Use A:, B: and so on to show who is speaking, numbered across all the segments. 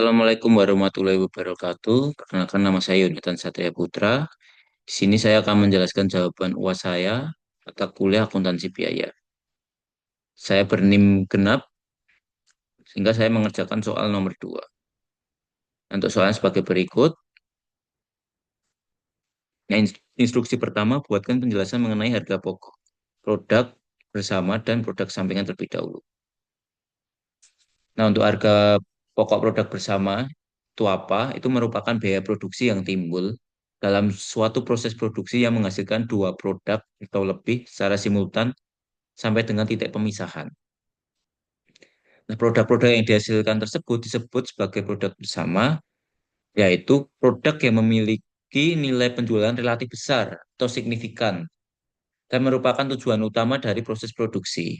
A: Assalamualaikum warahmatullahi wabarakatuh. Perkenalkan nama saya Yonatan Satria Putra. Di sini saya akan menjelaskan jawaban UAS saya mata kuliah akuntansi biaya. Saya berNIM genap sehingga saya mengerjakan soal nomor 2. Untuk soalnya sebagai berikut. Nah, instruksi pertama, buatkan penjelasan mengenai harga pokok, produk bersama dan produk sampingan terlebih dahulu. Nah, untuk harga pokok produk bersama itu apa? Itu merupakan biaya produksi yang timbul dalam suatu proses produksi yang menghasilkan dua produk atau lebih secara simultan sampai dengan titik pemisahan. Nah, produk-produk yang dihasilkan tersebut disebut sebagai produk bersama, yaitu produk yang memiliki nilai penjualan relatif besar atau signifikan dan merupakan tujuan utama dari proses produksi.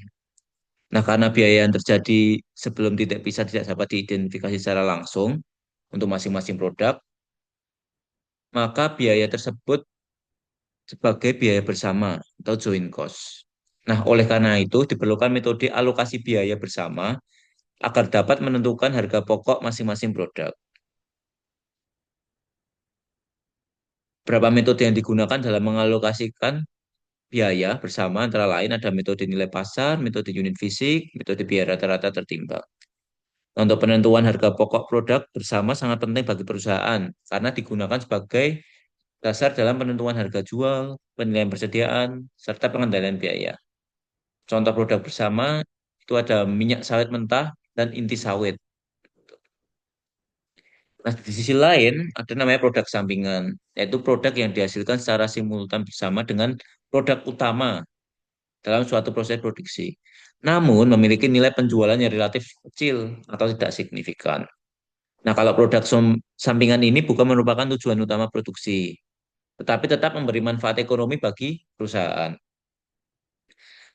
A: Nah, karena biaya yang terjadi sebelum titik pisah tidak dapat diidentifikasi secara langsung untuk masing-masing produk, maka biaya tersebut sebagai biaya bersama atau joint cost. Nah, oleh karena itu diperlukan metode alokasi biaya bersama agar dapat menentukan harga pokok masing-masing produk. Berapa metode yang digunakan dalam mengalokasikan biaya bersama antara lain ada metode nilai pasar, metode unit fisik, metode biaya rata-rata tertimbang. Untuk penentuan harga pokok produk bersama sangat penting bagi perusahaan karena digunakan sebagai dasar dalam penentuan harga jual, penilaian persediaan, serta pengendalian biaya. Contoh produk bersama itu ada minyak sawit mentah dan inti sawit. Nah, di sisi lain ada namanya produk sampingan, yaitu produk yang dihasilkan secara simultan bersama dengan produk utama dalam suatu proses produksi. Namun memiliki nilai penjualan yang relatif kecil atau tidak signifikan. Nah, kalau produk sampingan ini bukan merupakan tujuan utama produksi, tetapi tetap memberi manfaat ekonomi bagi perusahaan.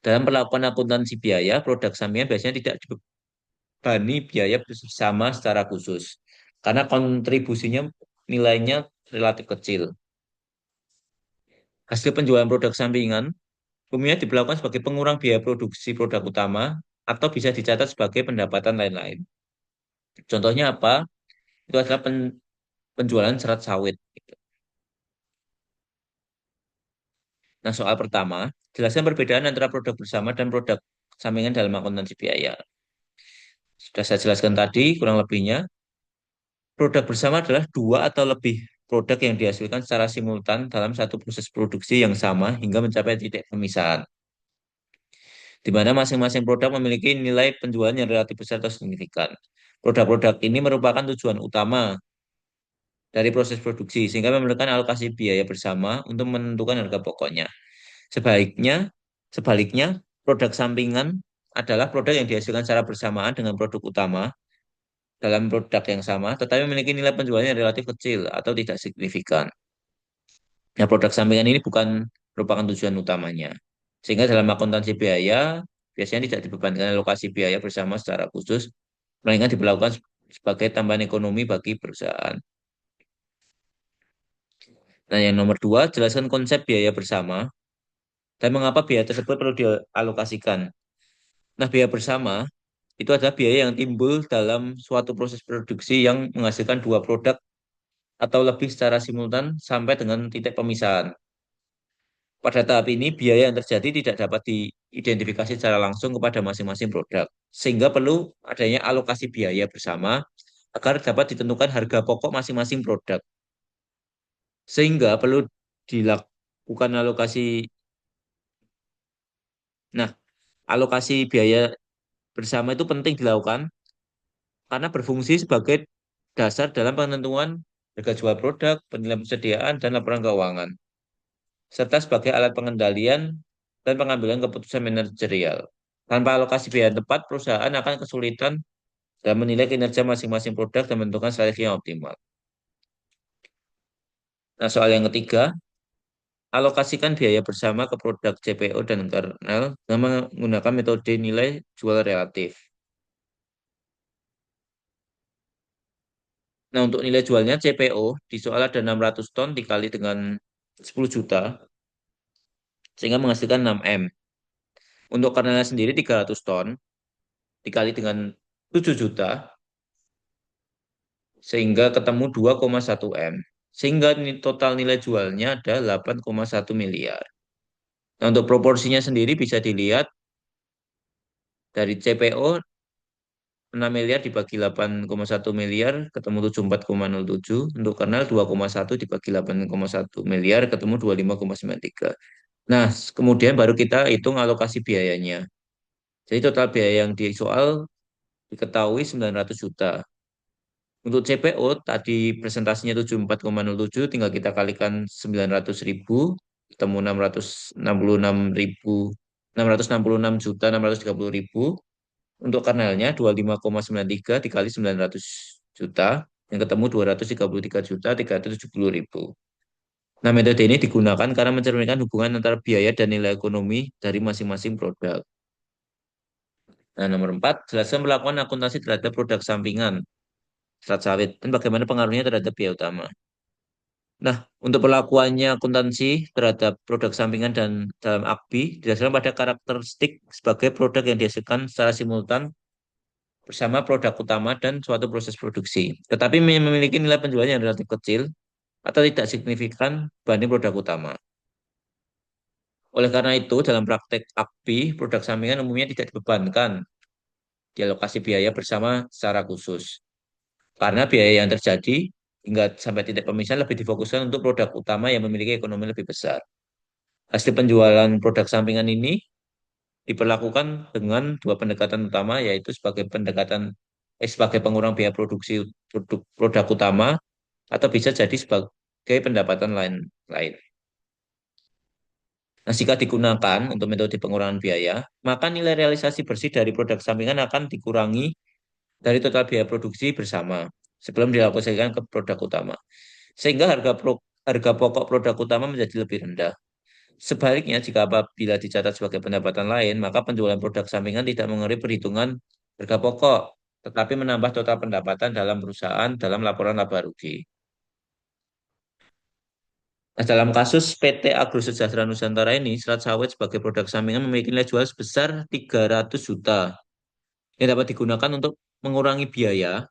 A: Dalam perlakuan akuntansi biaya, produk sampingan biasanya tidak dibebani biaya bersama secara khusus, karena kontribusinya nilainya relatif kecil. Hasil penjualan produk sampingan umumnya diperlakukan sebagai pengurang biaya produksi produk utama atau bisa dicatat sebagai pendapatan lain-lain. Contohnya apa? Itu adalah penjualan serat sawit. Nah, soal pertama, jelaskan perbedaan antara produk bersama dan produk sampingan dalam akuntansi biaya. Sudah saya jelaskan tadi, kurang lebihnya. Produk bersama adalah dua atau lebih produk yang dihasilkan secara simultan dalam satu proses produksi yang sama hingga mencapai titik pemisahan, di mana masing-masing produk memiliki nilai penjualan yang relatif besar atau signifikan. Produk-produk ini merupakan tujuan utama dari proses produksi, sehingga memerlukan alokasi biaya bersama untuk menentukan harga pokoknya. Sebaiknya, sebaliknya, produk sampingan adalah produk yang dihasilkan secara bersamaan dengan produk utama dalam produk yang sama, tetapi memiliki nilai penjualan yang relatif kecil atau tidak signifikan. Nah, produk sampingan ini bukan merupakan tujuan utamanya. Sehingga dalam akuntansi biaya, biasanya tidak dibebankan alokasi biaya bersama secara khusus, melainkan diperlakukan sebagai tambahan ekonomi bagi perusahaan. Nah, yang nomor dua, jelaskan konsep biaya bersama dan mengapa biaya tersebut perlu dialokasikan. Nah, biaya bersama itu adalah biaya yang timbul dalam suatu proses produksi yang menghasilkan dua produk atau lebih secara simultan sampai dengan titik pemisahan. Pada tahap ini, biaya yang terjadi tidak dapat diidentifikasi secara langsung kepada masing-masing produk, sehingga perlu adanya alokasi biaya bersama agar dapat ditentukan harga pokok masing-masing produk. Sehingga perlu dilakukan alokasi. Nah, alokasi biaya bersama itu penting dilakukan karena berfungsi sebagai dasar dalam penentuan harga jual produk, penilaian persediaan, dan laporan keuangan, serta sebagai alat pengendalian dan pengambilan keputusan manajerial. Tanpa alokasi biaya yang tepat, perusahaan akan kesulitan dalam menilai kinerja masing-masing produk dan menentukan strategi yang optimal. Nah, soal yang ketiga, alokasikan biaya bersama ke produk CPO dan internal dengan menggunakan metode nilai jual relatif. Nah, untuk nilai jualnya CPO di soal ada 600 ton dikali dengan 10 juta, sehingga menghasilkan 6M. Untuk kernelnya sendiri 300 ton dikali dengan 7 juta, sehingga ketemu 2,1 M. Sehingga total nilai jualnya ada 8,1 miliar. Nah, untuk proporsinya sendiri bisa dilihat dari CPO 6 miliar dibagi 8,1 miliar ketemu 74,07. Untuk kernel 2,1 dibagi 8,1 miliar ketemu 25,93. Nah, kemudian baru kita hitung alokasi biayanya. Jadi total biaya yang di soal diketahui 900 juta. Untuk CPO tadi presentasinya 74,07, tinggal kita kalikan 900 ribu ketemu 666 juta 630 ribu. Untuk kernelnya 25,93 dikali 900 juta yang ketemu 233 juta 370 ribu. Nah, metode ini digunakan karena mencerminkan hubungan antara biaya dan nilai ekonomi dari masing-masing produk. Nah, nomor 4, jelaskan melakukan akuntansi terhadap produk sampingan serat sawit dan bagaimana pengaruhnya terhadap biaya utama. Nah, untuk perlakuannya akuntansi terhadap produk sampingan dan dalam AKBI didasarkan pada karakteristik sebagai produk yang dihasilkan secara simultan bersama produk utama dan suatu proses produksi. Tetapi memiliki nilai penjualan yang relatif kecil atau tidak signifikan banding produk utama. Oleh karena itu, dalam praktek AKBI, produk sampingan umumnya tidak dibebankan di alokasi biaya bersama secara khusus. Karena biaya yang terjadi hingga sampai titik pemisahan lebih difokuskan untuk produk utama yang memiliki ekonomi lebih besar. Hasil penjualan produk sampingan ini diperlakukan dengan dua pendekatan utama, yaitu sebagai pengurang biaya produksi produk utama atau bisa jadi sebagai pendapatan lain. Nah, jika digunakan untuk metode pengurangan biaya, maka nilai realisasi bersih dari produk sampingan akan dikurangi dari total biaya produksi bersama sebelum dialokasikan ke produk utama. Sehingga harga pokok produk utama menjadi lebih rendah. Sebaliknya, jika apabila dicatat sebagai pendapatan lain, maka penjualan produk sampingan tidak mengenai perhitungan harga pokok, tetapi menambah total pendapatan dalam perusahaan dalam laporan laba rugi. Nah, dalam kasus PT Agro Sejahtera Nusantara ini, serat sawit sebagai produk sampingan memiliki nilai jual sebesar 300 juta yang dapat digunakan untuk mengurangi biaya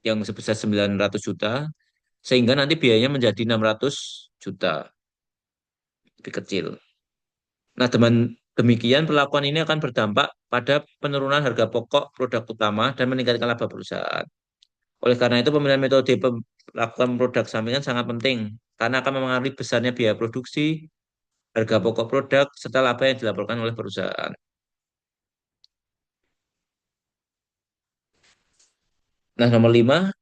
A: yang sebesar 900 juta, sehingga nanti biayanya menjadi 600 juta, lebih kecil. Nah, demikian perlakuan ini akan berdampak pada penurunan harga pokok produk utama dan meningkatkan laba perusahaan. Oleh karena itu, pemilihan metode pelakukan produk sampingan sangat penting karena akan mempengaruhi besarnya biaya produksi, harga pokok produk, serta laba yang dilaporkan oleh perusahaan. Nah, nomor 5,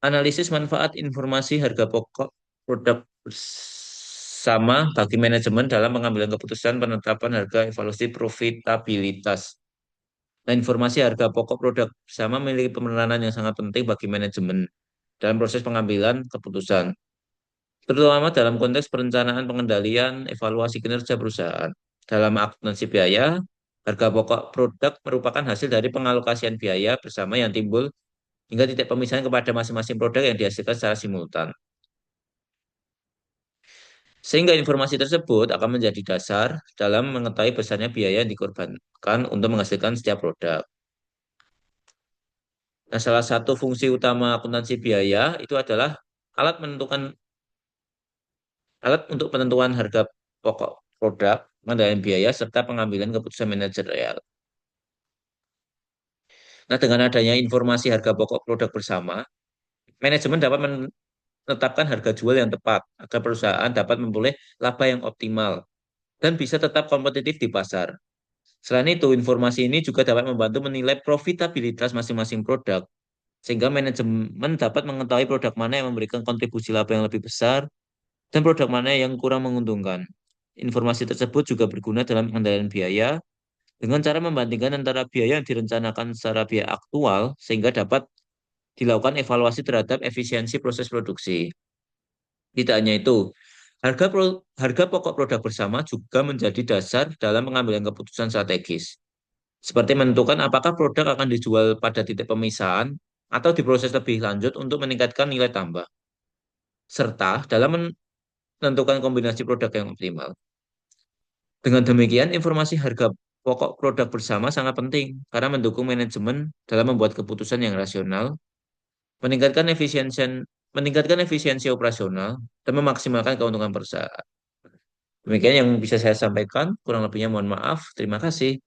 A: analisis manfaat informasi harga pokok produk bersama bagi manajemen dalam pengambilan keputusan penetapan harga evaluasi profitabilitas. Nah, informasi harga pokok produk bersama memiliki pemeranan yang sangat penting bagi manajemen dalam proses pengambilan keputusan, terutama dalam konteks perencanaan pengendalian evaluasi kinerja perusahaan. Dalam akuntansi biaya, harga pokok produk merupakan hasil dari pengalokasian biaya bersama yang timbul hingga titik pemisahan kepada masing-masing produk yang dihasilkan secara simultan. Sehingga informasi tersebut akan menjadi dasar dalam mengetahui besarnya biaya yang dikorbankan untuk menghasilkan setiap produk. Nah, salah satu fungsi utama akuntansi biaya itu adalah alat menentukan alat untuk penentuan harga pokok produk, pengendalian biaya, serta pengambilan keputusan manajerial. Nah, dengan adanya informasi harga pokok produk bersama, manajemen dapat menetapkan harga jual yang tepat agar perusahaan dapat memperoleh laba yang optimal dan bisa tetap kompetitif di pasar. Selain itu, informasi ini juga dapat membantu menilai profitabilitas masing-masing produk, sehingga manajemen dapat mengetahui produk mana yang memberikan kontribusi laba yang lebih besar dan produk mana yang kurang menguntungkan. Informasi tersebut juga berguna dalam pengendalian biaya dengan cara membandingkan antara biaya yang direncanakan secara biaya aktual sehingga dapat dilakukan evaluasi terhadap efisiensi proses produksi. Tidak hanya itu, harga pokok produk bersama juga menjadi dasar dalam pengambilan keputusan strategis, seperti menentukan apakah produk akan dijual pada titik pemisahan atau diproses lebih lanjut untuk meningkatkan nilai tambah, serta dalam menentukan kombinasi produk yang optimal. Dengan demikian, informasi harga pokok produk bersama sangat penting karena mendukung manajemen dalam membuat keputusan yang rasional, meningkatkan efisiensi operasional dan memaksimalkan keuntungan perusahaan. Demikian yang bisa saya sampaikan. Kurang lebihnya mohon maaf. Terima kasih.